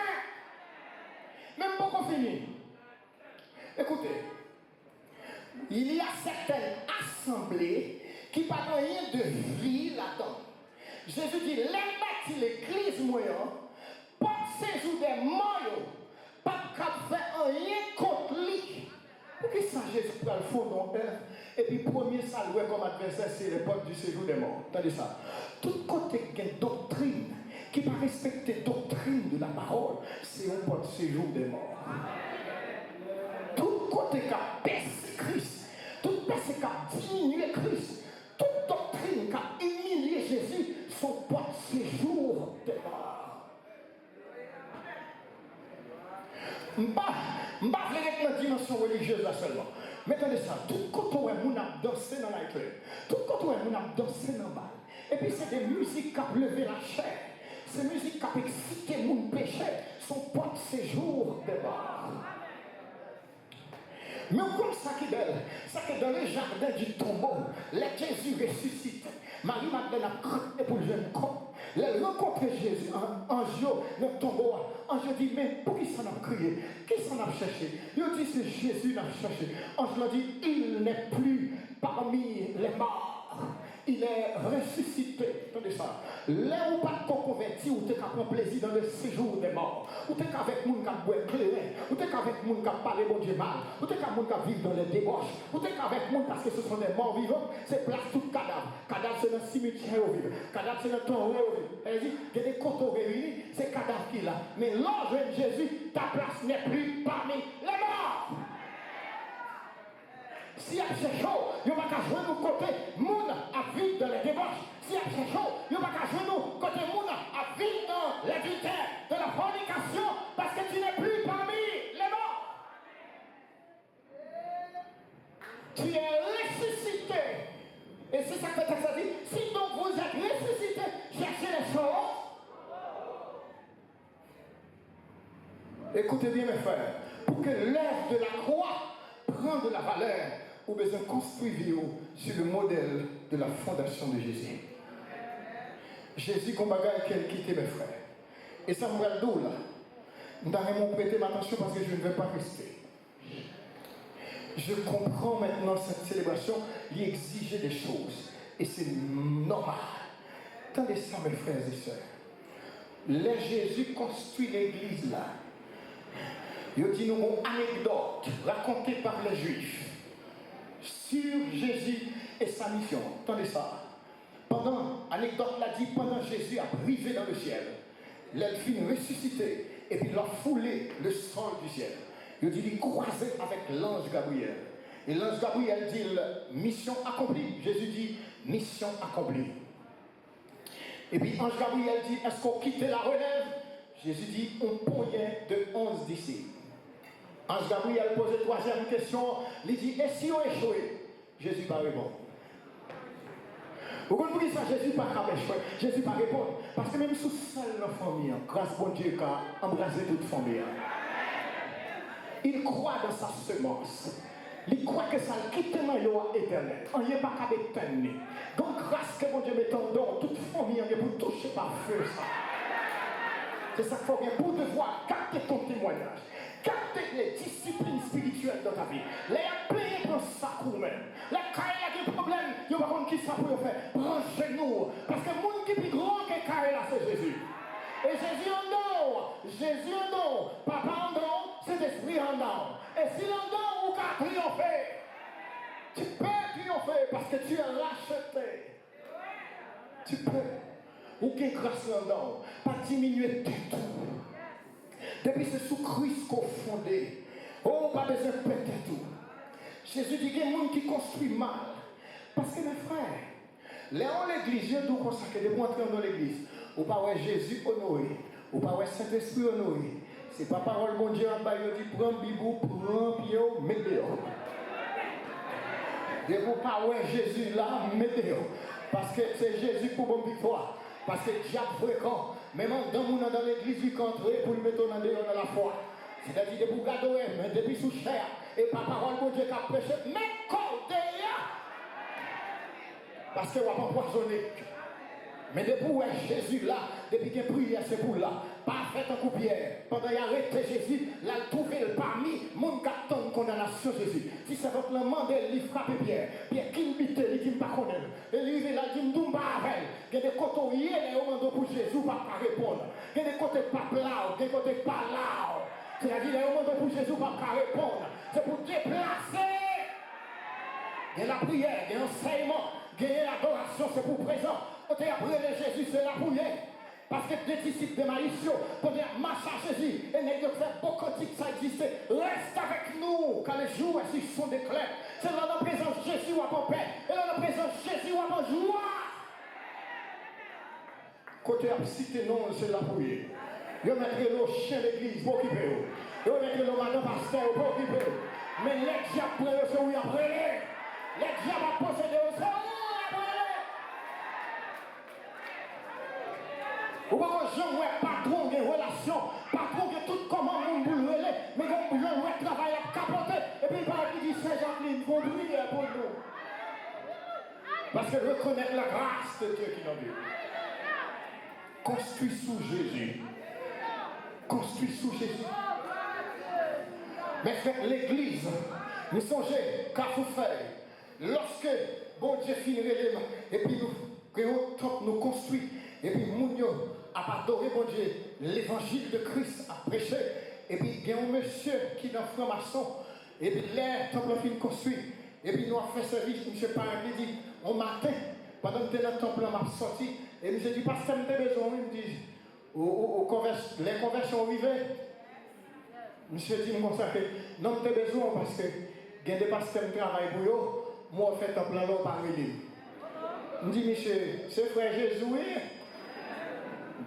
[SPEAKER 3] Même pas qu'on finit. Écoutez, il y a certaines assemblées qui n'ont rien de vie là-dedans. Jésus dit, les bâtis l'église moyenne, pas de séjour des morts, pas de faire rien contre lui. Pour qui ça Jésus prend le fond dans l'œuvre? Et puis premier salué comme adversaire, c'est les portes du séjour des morts. Attendez ça. Tout côté qu'il y a une doctrine qui va respecter la doctrine de la parole, c'est un porte séjour des morts. Tout côté qui a baissé Christ, toute personne qui a diminué Christ, toute doctrine qui a humilié Jésus, son porte séjour des morts. Je ne vais pas dans la dimension religieuse là seulement. Mais attendez ça, tout côté où on a dansé dans la clé, tout côté où on a dansé dans le bal. Et puis c'est des musiques qui ont levé la chair. Ces musiques qui ont excité mon péché, son porte séjour des morts. Mais comme ça qui est belle, ça que dans le jardin du tombeau, les Jésus ressuscite. Marie-Madeleine a craqué pour le jeune corps. Elle rencontre Jésus, un ange dans le tombeau. Ange dit, mais pour qui ça n'a crié? Qui ça n'a cherché? Il dit, c'est Jésus n'a cherché. Ange l'a dit, il n'est plus parmi les morts. Il est ressuscité. Attendez ça. Là où pas de converti, où tu es prendre plaisir dans le séjour des morts, où tu es avec moun qui boit clairin, où tu es avec moun qui parle bon Dieu mal, où tu es avec moun qui vit dans les débauches, où tu es avec moun parce que ce sont des morts vivants, c'est place tout cadavre. Cadavre c'est dans le cimetière au vivre. Cadavre c'est dans le tombeau au vivre. Elle dit, il y a des côtes réunis, c'est cadavre qui est là. Mais l'ange de Jésus, ta place n'est plus parmi les morts. Si elle fait chaud, il n'y a pas qu'à jouer nous côté moun à vivre dans les débauches. Si elle fait chaud, il n'y a pas qu'à jouer nous côté moun à vivre dans l'adultère, de la fornication, parce que tu n'es plus parmi les morts. Tu es ressuscité. Et c'est ça que le texte a dit. Si donc vous êtes ressuscité, cherchez les choses. Écoutez bien mes frères, pour que l'œuvre de la croix prenne de la valeur, ou besoin de construire sur le modèle de la fondation de Jésus. Jésus, comme bagaille qu'elle quittait mes frères. Et ça me va le dos là. Nous avons prêté ma attention parce que je ne vais pas rester. Je comprends maintenant cette célébration, il exigeait des choses. Et c'est normal. Attendez ça, mes frères et sœurs. Là, Jésus construit l'église là. Il dit nous une anecdote racontée par les Juifs sur Jésus et sa mission. Attendez ça. L'anecdote l'a dit, pendant Jésus a privé dans le ciel, l'elfine ressuscité, et puis il a foulé le sol du ciel. Il dit, il croisait avec l'ange Gabriel. Et l'ange Gabriel dit, mission accomplie. Jésus dit, mission accomplie. Et puis l'ange Gabriel dit, est-ce qu'on quitte la relève? Jésus dit, on pognait de 11 disciples. Ange Gabriel pose la troisième question, il dit, et si on échoué? Jésus va répondre. Vous comprenez ça, Jésus pas échoué, Jésus pas répondre. Parce que même sous seul la famille, grâce à Dieu, qu'a embrasé toute famille. Il croit dans sa semence. Il croit que ça quitte dans l'éternel. On n'y est pas qu'à l'éternel. Donc, grâce que mon Dieu met en don, toute famille est pour toucher par feu ça. C'est ça qu'il faut bien pour devoir capter ton témoignage. Capter les disciplines spirituelles dans ta vie. Les appeler dans ça même. Les cailles qui ont des problèmes, il n'y a pas qui ça pour faire. Branchez-nous. Parce que le monde qui est plus grand que caille là, c'est Jésus. Et Jésus en don. Jésus en don. Papa en don, c'est l'esprit en don. Et si en don, ou qu'à triompher. Tu peux triompher parce que tu es racheté. Tu peux. Ou qu'est grâce en don. Pas diminuer du tout. Depuis c'est sous Christ qu'on fondé. Oh, pas besoin de péter tout. Jésus dit qu'il y a des gens qui construisent mal. Parce que mes frères, là en l'église, je dois consacrer des mois dans l'église. Ou pas ouais Jésus honoré. Ou pas ouais Saint-Esprit honoré. C'est pas parole mon Dieu en bas, il dit prends bibou, prends pied, mets dehors. Et vous pas ouais Jésus là, mets dehors. Parce que c'est Jésus pour bonne victoire. Parce que diable fréquent, même dans l'église, il entre pour le mettre dans la foi. C'est-à-dire, pour garder, mais depuis sous chair, et par parole de Dieu qui a prêché, mais côté parce que vous avez empoisonné. Mais depuis où est Jésus là, depuis qu'il a prié, c'est pour là. Pas fait un coup de pierre. Pendant qu'il a arrêté Jésus, il a trouvé le parmi, mon qui attend une condamnation Jésus. Si c'est votre demande, il frappe Pierre. Pierre qui m'imite, il dit pas connaître. Et lui, il a dit, nous pas avec. Il y a des côtés, il y a des moments pour Jésus, pas répondre. Il y a des côtés pas là, il y a des côtés pas là. C'est-à-dire, il y a des moments pour Jésus, pas répondre. C'est pour déplacer. Il y a la prière, il y a l'enseignement, il y a l'adoration, c'est pour présent. Quand il y a brûlé Jésus, c'est la prière. Parce que des disciples de Maïsio, quand il y a marché à Jésus, et n'est pas fait beaucoup de ça existait. Reste avec nous, quand les jours ainsi sont déclarés. C'est dans la présence de Jésus ou à paix, et dans la présence de Jésus ou à joie. Côté à cité non, c'est la prière. Je mettrai le chien d'église pour occuper. Je mettrai le madame pasteur pour occuper. Mais les diables prennent ce où il a prêté. Les diables ont possédé au sol. Ou pas que j'aimerais patron de relation, patron de tout comment on boule, mais qu'on j'aimerais travailler à capoter, et puis il parle qui dit Saint-Jacques-Line, il faut briller pour nous. Parce que reconnaître la grâce de Dieu qui nous dit. Construis sous Jésus. Construis sous Jésus. Mais faites l'église, nous songez qu'à vous faire. Lorsque bon Dieu finirait les mains, et puis nous construisons, et puis nous a adoré bon Dieu, l'évangile de Christ a prêché, et puis il y a un monsieur qui est dans le franc-maçon, et puis l'air, temple fin construit, et puis nous avons fait service, monsieur Parent qui dit, au matin, pendant que le temple m'a sorti, et monsieur dit, parce que tu as besoin, il me dit, les conversions arrivées, monsieur dit, comme ça, non, tu as besoin, parce que il y a des pasteurs qui travaillent pour eux, moi, je fais un plan là par lui. Je dis, monsieur, c'est frère Jésus, oui.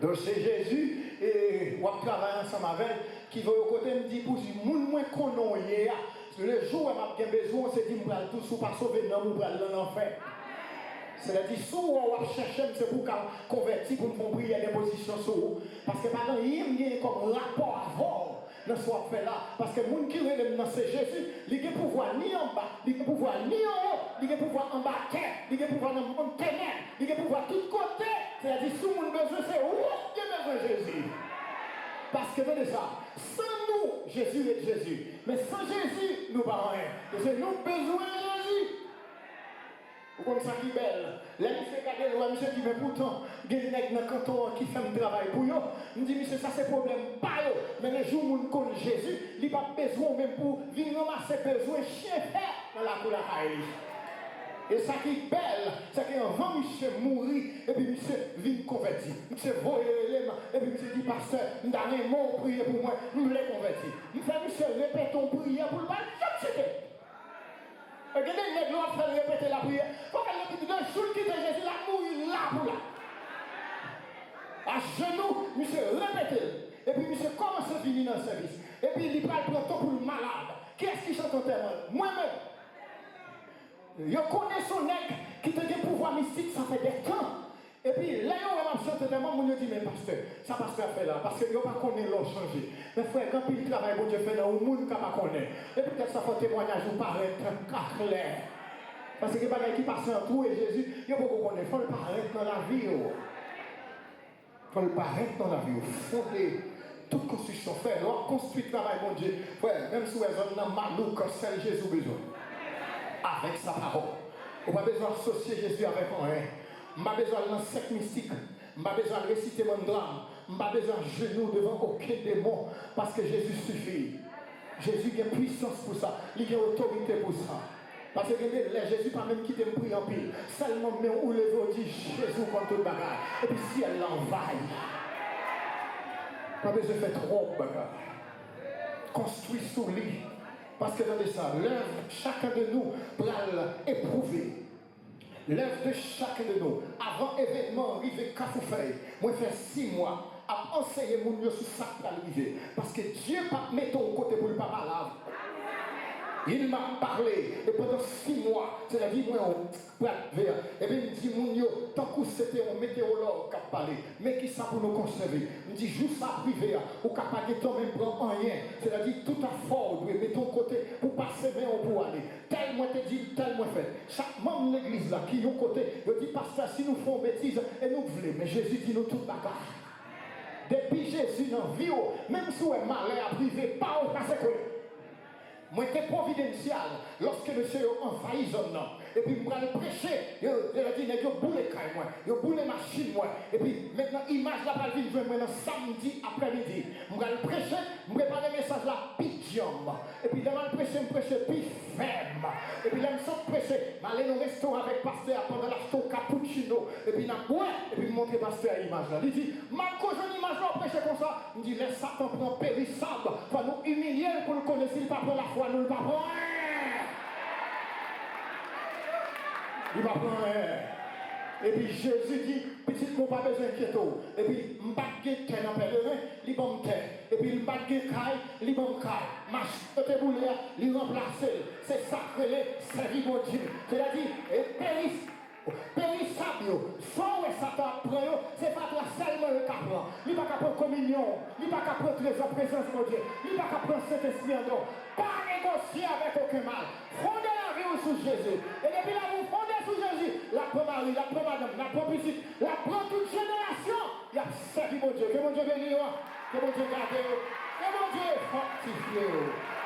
[SPEAKER 3] Donc c'est Jésus, et on travaille ensemble avec, qui va au côté me dit, pour si moi, moins qu'on le jour où on a besoin, c'est dit, je tout sous pas sauver, non, je vais l'enfer. C'est-à-dire, si on va chercher, c'est pour convertir, pour nous prier des positions sur vous. Parce que maintenant, il y a comme rapport avant. Ne soit fait là, parce que les gens qui relèvent dans c'est Jésus, il ne pouvoir ni en bas, il ne pouvoir ni en haut, il ne pouvoir en bas, il ne pouvoir dans le monde ténèbres, il ne pouvoir de tous côtés. C'est-à-dire, si on a besoin, c'est où il y a besoin de Jésus. Parce que, venez ça, sans nous, Jésus est Jésus. Mais sans Jésus, nous pas rien. Parce que nous besoin de Jésus. Vous comprenez ça qui est belle. Là, monsieur Kadel, monsieur dit, mais pourtant, il y a des nègres dans le canton qui font un travail pour eux. Je dis, monsieur, ça c'est problème pas eux. Mais les jours où nous connaissons Jésus, il n'y a pas besoin même pour venir ramasser besoin chien faire dans la cour de la caille. Et ça qui est belle, c'est qu'avant monsieur mourir, et puis monsieur vient converti. Monsieur voyait l'élément, et puis monsieur dit, pasteur, je donne un mot prier pour moi, je l'ai converti. Je fais, monsieur, répétons prière pour le mal, je sais. Regardez, les gens font répéter la prière. Il faut qu'elle répète dans le jour qui était Jésus, la mourir là pour là. À genoux, monsieur, répétez. Et puis monsieur commence à venir dans le service. Et puis il parle pour pour le malade. Qui est-ce qui chante en témoin? Moi-même. Je connais son nègre qui te dit pouvoir mystique, ça fait des temps. Et puis là, on va chanter tellement, on me dit, mais pasteur, ça pasteur fait là, parce que je ne pas connaître l'ont changé. Mais frère, quand il travaille, bon Dieu fait là, au monde qui ne connaît. Et peut-être ça fait témoignage, vous paraît très clair. Parce que les bagages qui passent en tout et Jésus, il y a beaucoup qu'on est, il faut le paraître dans la vie. Il faut le paraître dans la vie. Il faut toute construction faire. On construit le travail, mon Dieu. Frère, même si on a malou, quand c'est Jésus besoin. Avec sa parole. On n'a pas besoin d'associer Jésus avec rien. Je n'ai pas besoin d'un secte mystique. Je n'ai pas besoin de réciter mon drame. Je n'ai pas besoin de genoux devant aucun démon. Parce que Jésus suffit. Jésus a puissance pour ça. Il a autorité pour ça. Parce que Jésus pas même quitté me prier en pile. Seulement, mais où le veut dit Jésus contre le bagage. Et puis si elle l'envahit. Pas besoin de faire trop de bagage. Construit sous lui. Parce que dans ça, l'œuvre, chacun de nous va l'éprouver. L'œuvre de chacun de nous, avant événement arrivé Kafoufei, moi fait 6 mois à enseigner mon Dieu sur ça qui arriver. Parce que Dieu pas mettre au côté pour le papa là. Il m'a parlé, et pendant 6 mois, c'est-à-dire, moi, on va vers. Et bien, il me dit, mon Dieu, tant que c'était un météorologue qui a parlé, mais qui ça pour nous conserver? Il me dit, juste ça privé, ou capable de toi même prendre rien. C'est-à-dire, tout à fort, de mettre ton côté pour passer bien ou pour aller. Tel moi te dit, tel moi fait. Chaque membre de l'église là, qui est au côté, il dit, pasteur, si nous faisons bêtises, et nous voulons, mais Jésus dit nous toute bagarre. Depuis Jésus dans la vie, même si on est malin à privé, pas au passé quoi. Moi, j'étais providentiel lorsque le Seigneur envahit zone. Et puis, je vais prêcher. Il a dit, il boule caille, moi. Il boule machine, moi. Et puis, maintenant, l'image là, va venir moi samedi après-midi. Je vais prêcher, je vais préparer le message là, pigeon. Et puis, devant le prêcher, je prêche puis ferme. Et puis, là, je sors prêcher. Je vais aller au restaurant avec le pasteur pendant l'acheter au cappuccino. Et puis, je bois. Et puis, je montre le pasteur à l'image là. Il dit, Marco, je l'image là, prêcher comme ça. Il dit, laisse Satan prendre périssable. Il faut nous humilier pour le connaître. Il ne pas prendre la foi, nous ne pas prendre. Il va prendre un. Et puis Jésus dit, petit mon pas besoin d'inquiéter. Et puis, je ne vais pas guetter dans le pèlerin, il va me taire. Et puis, je ne vais pas guetter caille, il va me caille. Marche, côté boulé, il remplace. C'est sacré, c'est vie mon Dieu. C'est-à-dire, périssable, sans que Satan prend, c'est pas toi seulement le capron. Il va pas prendre communion, il va pas prendre les présence mon Dieu, il va pas prendre cet esprit en nous. Pas négocier avec aucun mal. Fondez la vie sous Jésus. Et depuis là, vous fondez sous Jésus. La prend Marie, la prend madame, la prend petite, la prend toute génération. Il y a servi mon Dieu. Que mon Dieu bénisse, que mon Dieu garde, que mon Dieu fortifie.